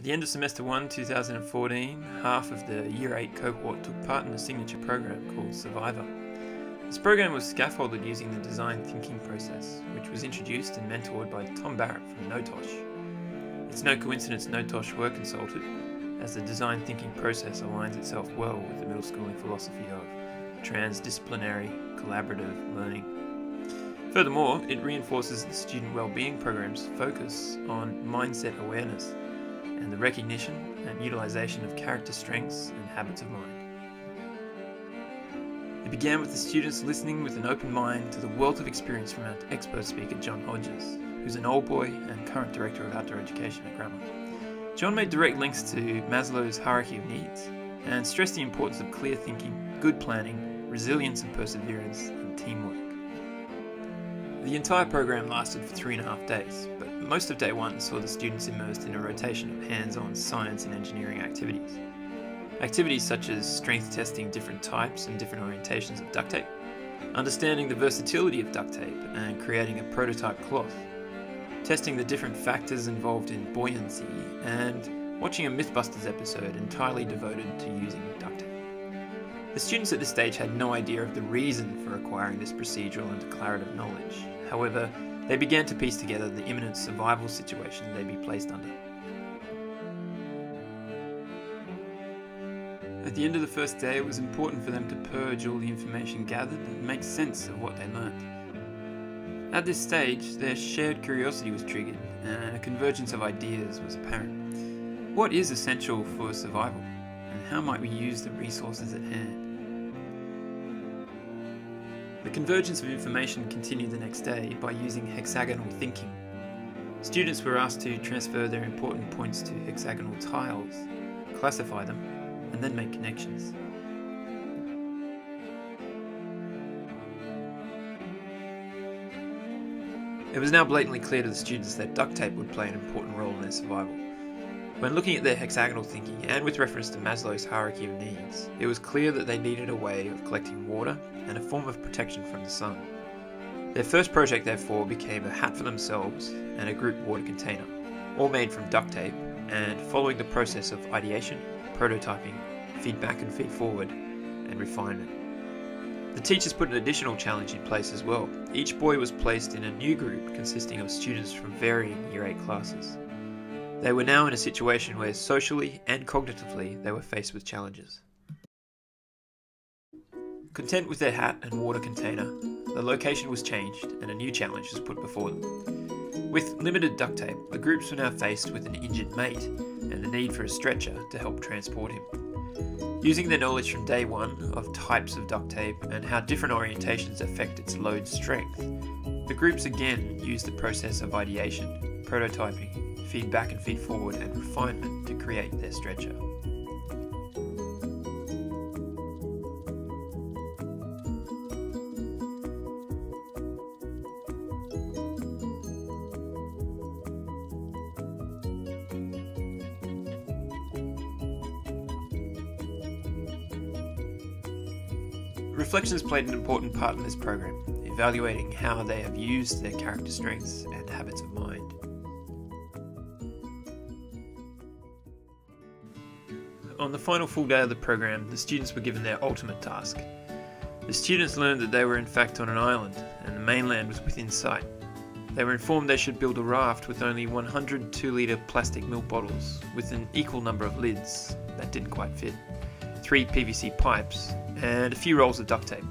At the end of Semester 1, 2014, half of the Year 8 cohort took part in a signature program called Survivor. This program was scaffolded using the design thinking process, which was introduced and mentored by Tom Barrett from NOTOSH. It's no coincidence NOTOSH were consulted, as the design thinking process aligns itself well with the middle schooling philosophy of trans-disciplinary, collaborative learning. Furthermore, it reinforces the student well-being program's focus on mindset awareness and the recognition and utilization of character strengths and habits of mind. It began with the students listening with an open mind to the wealth of experience from our expert speaker John Hodges, who's an old boy and current Director of Outdoor Education at Grammar. John made direct links to Maslow's hierarchy of needs and stressed the importance of clear thinking, good planning, resilience and perseverance, and teamwork. The entire program lasted for 3.5 days, but most of day one saw the students immersed in a rotation of hands-on science and engineering activities. Activities such as strength testing different types and different orientations of duct tape, understanding the versatility of duct tape and creating a prototype cloth, testing the different factors involved in buoyancy, and watching a Mythbusters episode entirely devoted to using duct tape. The students at this stage had no idea of the reason for acquiring this procedural and declarative knowledge. However, they began to piece together the imminent survival situation they'd be placed under. At the end of the first day, it was important for them to purge all the information gathered and make sense of what they learnt. At this stage, their shared curiosity was triggered, and a convergence of ideas was apparent. What is essential for survival, and how might we use the resources at hand? The convergence of information continued the next day by using hexagonal thinking. Students were asked to transfer their important points to hexagonal tiles, classify them, and then make connections. It was now blatantly clear to the students that duct tape would play an important role in their survival. When looking at their hexagonal thinking, and with reference to Maslow's hierarchy of needs, it was clear that they needed a way of collecting water and a form of protection from the sun. Their first project, therefore, became a hat for themselves and a group water container, all made from duct tape and following the process of ideation, prototyping, feedback and feed-forward, and refinement. The teachers put an additional challenge in place as well. Each boy was placed in a new group consisting of students from varying Year 8 classes. They were now in a situation where socially and cognitively they were faced with challenges. Content with their hat and water container, the location was changed and a new challenge was put before them. With limited duct tape, the groups were now faced with an injured mate and the need for a stretcher to help transport him. Using their knowledge from day one of types of duct tape and how different orientations affect its load strength, the groups again used the process of ideation, prototyping, feedback and feed forward, and refinement to create their stretcher. Reflections played an important part in this program, evaluating how they have used their character strengths and habits of mind. On the final full day of the program, the students were given their ultimate task. The students learned that they were in fact on an island, and the mainland was within sight. They were informed they should build a raft with only 100 2-litre plastic milk bottles, with an equal number of lids that didn't quite fit, 3 PVC pipes, and a few rolls of duct tape.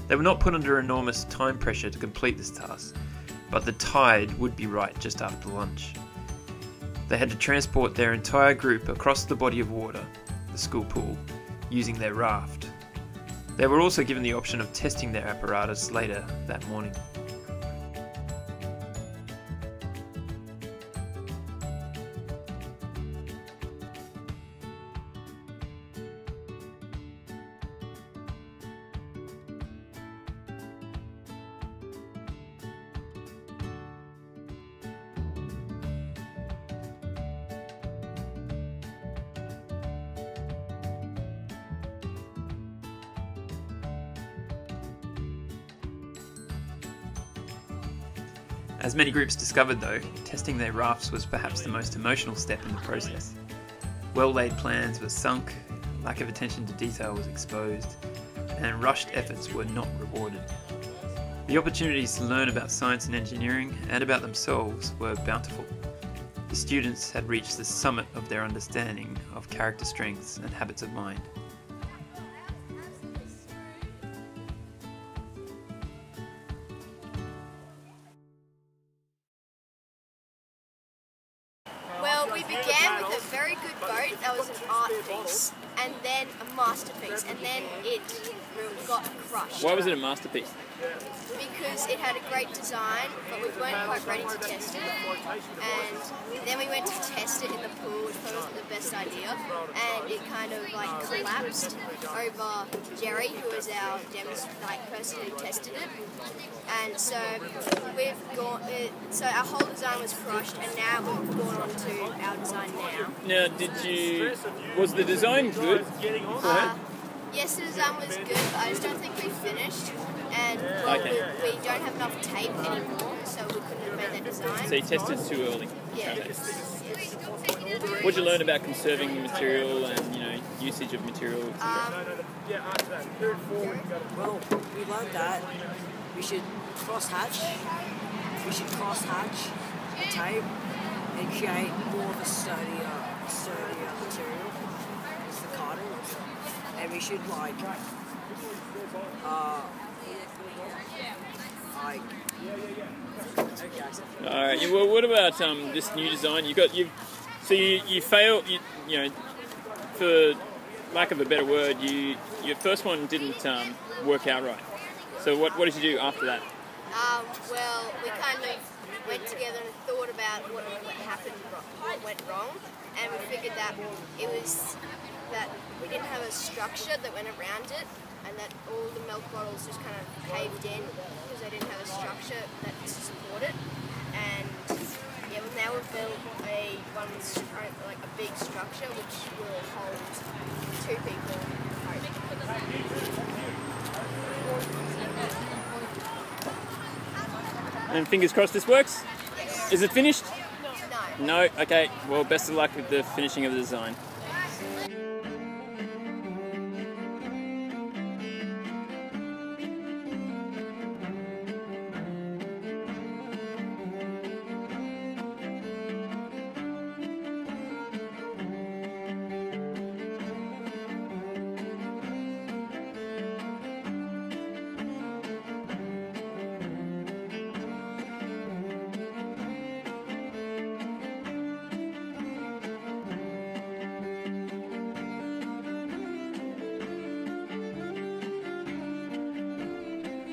They were not put under enormous time pressure to complete this task, but the tide would be right just after lunch. They had to transport their entire group across the body of water, the school pool, using their raft. They were also given the option of testing their apparatus later that morning. As many groups discovered though, testing their rafts was perhaps the most emotional step in the process. Well-laid plans were sunk, lack of attention to detail was exposed, and rushed efforts were not rewarded. The opportunities to learn about science and engineering and about themselves were bountiful. The students had reached the summit of their understanding of character strengths and habits of mind. Well, we began with a very good boat that was an art piece, and then a masterpiece, and then it got crushed. Why was it a masterpiece? Because it had a great design, but we weren't quite ready to test it. And then we went to test it in the pool, which probably wasn't the best idea, and it kind of like collapsed over Jerry, who was our person who tested it. And so so our whole design was crushed, and now we've gone on to our design now. Now, was the design good? Yes, the design was good, but I just don't think we finished. And we don't have enough tape anymore, so we couldn't have made that design. So you tested too early? Yeah. Okay. What did you learn about conserving material and usage of material? Well, we learned that we should cross-hatch the tape and create more of a sturdier material. It's the cotton. And we should Alright, well, what about this new design? You failed, for lack of a better word, your first one didn't work out right. So what did you do after that? Well, we kind of went together and thought about what happened, what went wrong, and we figured that it was that we didn't have a structure that went around it, and that all the milk bottles just kind of caved in because they didn't have a structure that to support it. And yeah, well, now we've built a big structure which will hold 2 people. And fingers crossed this works? Yes. Is it finished? No. No? Okay, well, best of luck with the finishing of the design.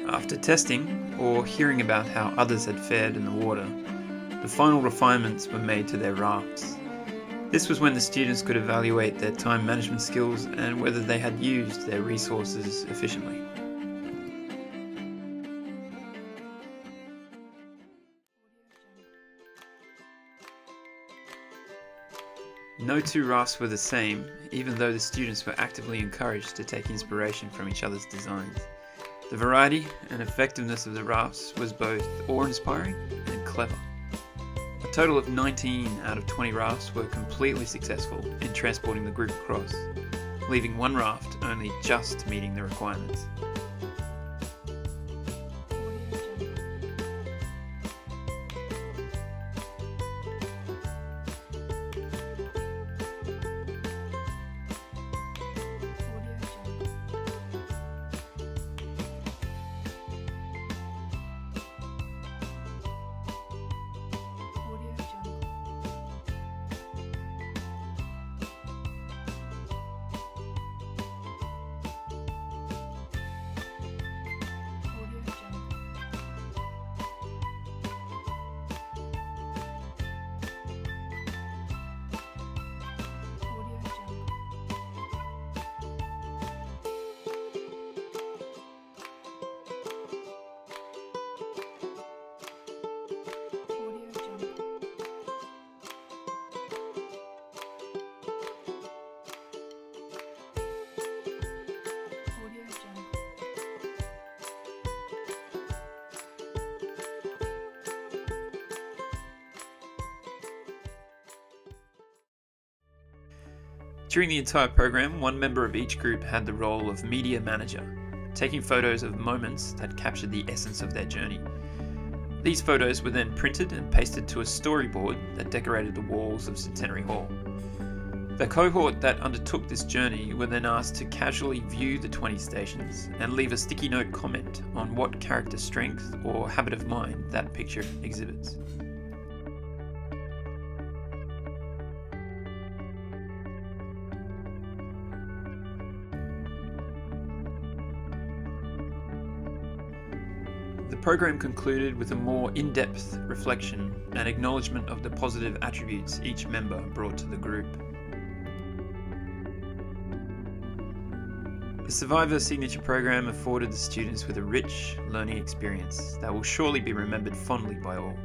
After testing, or hearing about how others had fared in the water, the final refinements were made to their rafts. This was when the students could evaluate their time management skills and whether they had used their resources efficiently. No two rafts were the same, even though the students were actively encouraged to take inspiration from each other's designs. The variety and effectiveness of the rafts was both awe-inspiring and clever. A total of 19 out of 20 rafts were completely successful in transporting the group across, leaving one raft only just meeting the requirements. During the entire program, one member of each group had the role of media manager, taking photos of moments that captured the essence of their journey. These photos were then printed and pasted to a storyboard that decorated the walls of Centenary Hall. The cohort that undertook this journey were then asked to casually view the 20 stations and leave a sticky note comment on what character strength or habit of mind that picture exhibits. The program concluded with a more in-depth reflection and acknowledgement of the positive attributes each member brought to the group. The Survivor Signature Program afforded the students with a rich learning experience that will surely be remembered fondly by all.